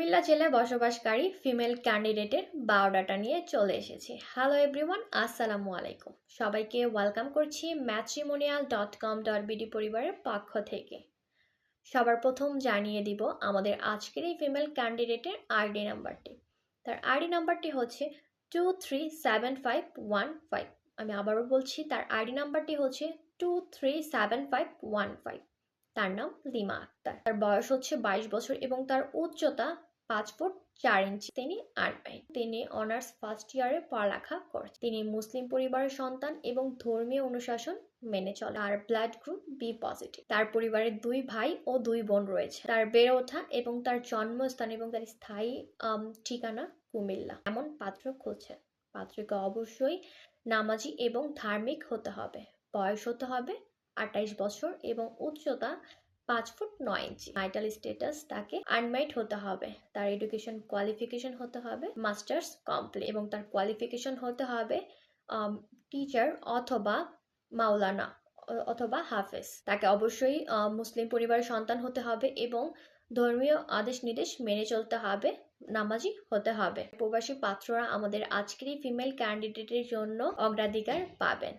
কুমিল্লা জেলায় বসবাসকারী ফিমেল ক্যান্ডিডেটের বায়োডাটা নিয়ে চলে এসেছি। হ্যালো এভরিওয়ান, আসসালামু আলাইকুম। সবাইকে ওয়েলকাম করছি matrimonial.com.bd পরিবারের পক্ষ থেকে। সবার প্রথম জানিয়ে দিব আমাদের আজকের এই ফিমেল ক্যান্ডিডেটের আইডি নাম্বারটি। তার আইডি নাম্বারটি হচ্ছে 237515। আমি আবারও বলছি, তার আইডি নাম্বারটি হচ্ছে 237515। তার নাম লিমা আক্তার। তার বয়স হচ্ছে 22 বছর এবং তার উচ্চতা 5 ফুট 4 ইঞ্চি। তিনি আনম্যারিড। তিনি অনার্স ফার্স্ট ইয়ারে পড়ালেখা করছেন। তিনি মুসলিম পরিবারের সন্তান এবং ধর্মীয় অনুশাসন মেনে চলে। আর ব্লাড গ্রুপ বি পজিটিভ। তার পরিবারে 2 ভাই ও 2 বোন রয়েছে। তার বেড়ে ওঠা এবং তার জন্মস্থান এবং তার স্থায়ী ঠিকানা কুমিল্লা। এমন পাত্র খুঁজছেন। পাত্রকে অবশ্যই নামাজি এবং ধার্মিক হতে হবে। বয়স হতে হবে 28 বছর এবং উচ্চতা 5 ফুট 9 ইঞ্চি। মাইটাল স্ট্যাটাস তাকে আনম্যারিড হতে হবে। তার এডুকেশন কোয়ালিফিকেশন হতে হবে মাস্টার্স কমপ্লিট এবং তার কোয়ালিফিকেশন হতে হবে টিচার অথবা মাওলানা অথবা হাফেজ। তাকে অবশ্যই মুসলিম পরিবারের সন্তান হতে হবে এবং ধর্মীয় আদেশ নির্দেশ মেনে চলতে হবে, নামাজি হতে হবে। প্রবাসী পাত্ররা আমাদের আজকের এই ফিমেল ক্যান্ডিডেটের জন্য অগ্রাধিকার পাবেন।